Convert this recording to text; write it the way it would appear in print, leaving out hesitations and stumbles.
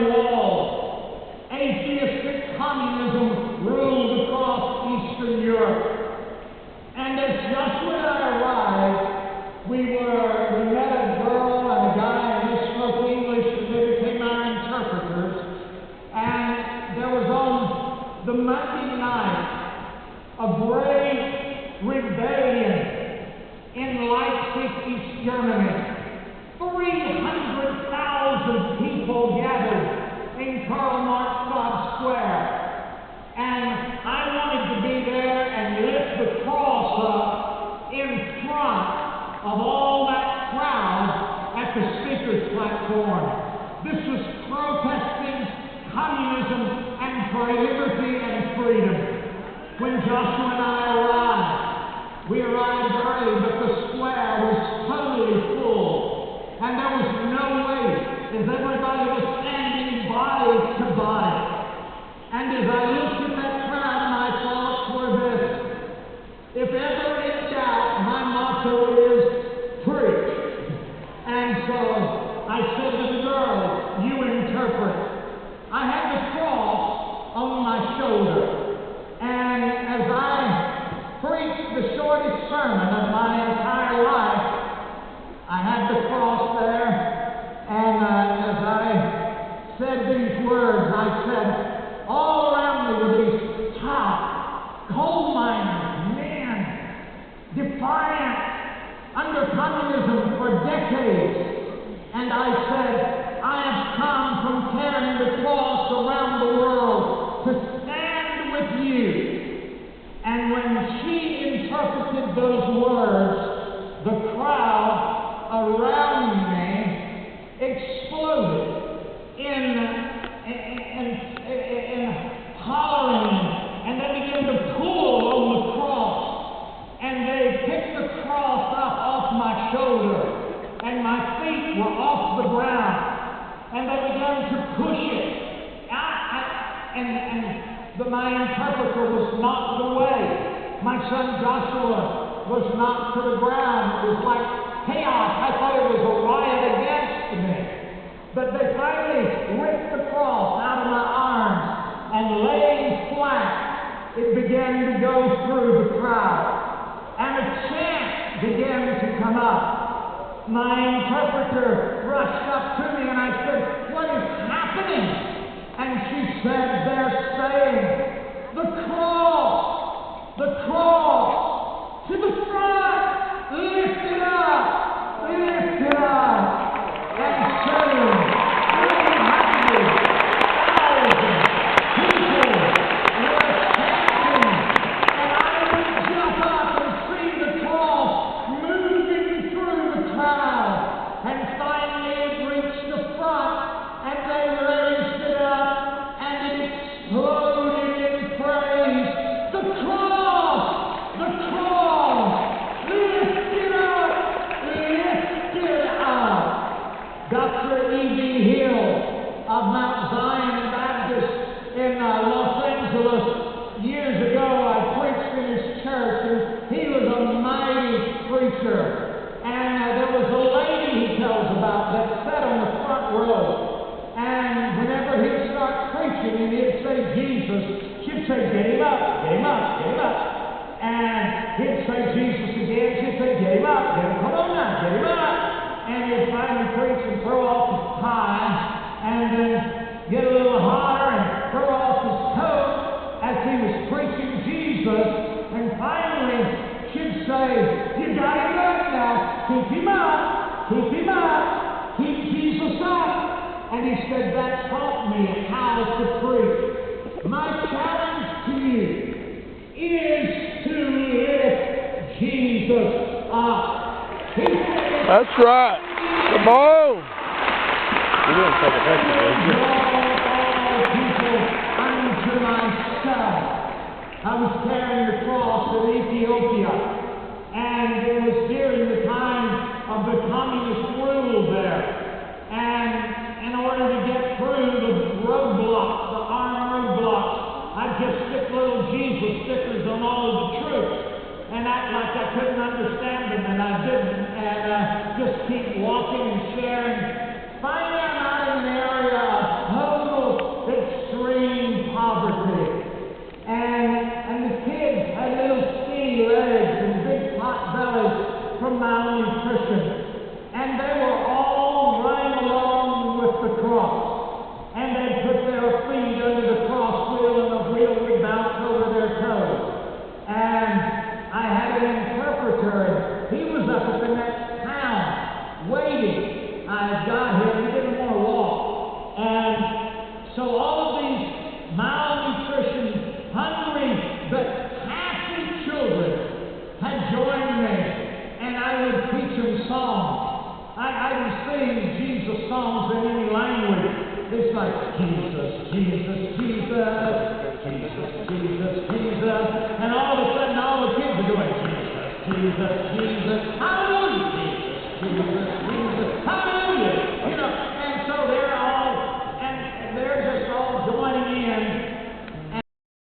Berlin Wall. Atheistic communism ruled across Eastern Europe. And as Joshua and I arrived, we met a girl and a guy, and they spoke English, and they became our interpreters. And there was on the Monday night a great rebellion in Leipzig, East Germany. 300,000 people gathered in Karl Marx Square. And I wanted to be there and lift the cross up in front of all that crowd at the speaker's platform. This was protesting communism and for liberty and freedom. When Joshua and I arrived, we arrived early, but the square was totally full. And there was no wait, as everybody was standing body to body. And as I looked at that crowd, my thoughts were this: if ever in doubt, my motto is preach. And so I said to the girl, you interpret. I had the cross on my shoulder. And as I preached the shortest sermon of my entire life, I had the cross there, and as I said these words, I said, all around me were these top coal miners, men, defiant under communism for decades. And I said, I have come from carrying the cross around the world to stand with you. And when she interpreted those words, the crowd around me exploded in hollering, and they began to pull on the cross, and they picked the cross up off my shoulder, and my feet were off the ground, and they began to push it. My interpreter was knocked away. My son Joshua was knocked to the ground. It was like chaos. I thought it was a riot against me. But they finally ripped the cross out of my arms, and laying flat, it began to go through the crowd. And a chant began to come up. My interpreter rushed up to me, and I said, what is happening? And she said, they're saying, the cross, to the front, lift it up, and soon, 300,000 people were chanting, and I would jump up and see the cross moving through the crowd, and finally it reached the front, and they raised it up, and it exploded in praise. The cross, lift it up. Dr. E.B. Hill of Mount Zion Baptist in Los Angeles, years ago I preached in his church, and he was a mighty preacher. And there was a lady he tells about that sat on the front row. And whenever he'd start preaching and he'd say Jesus, she'd say, get him up, get him up, get him up. And he'd say Jesus again, she'd say, get him up, get him, come on now, get him up. And he'd finally preach and throw off his tie, and then get a little hotter and throw off his coat as he was preaching Jesus. And finally, she'd say, you got him up now, keep him up, keep Jesus up. And he said, that taught me how to preach. My challenge to you is to lift Jesus up. That's right. Come on. You're going to take a picture, aren't you? All people unto myself. I was carrying the cross in Ethiopia, and it was during the time of the communist rule there. And in order to get through the roadblocks, the armed roadblocks, I'd just stick little Jesus stickers on all of the troops and act like I couldn't understand them, and I didn't, and just keep walking and sharing. Finally, I'm out in an area of malnutrition.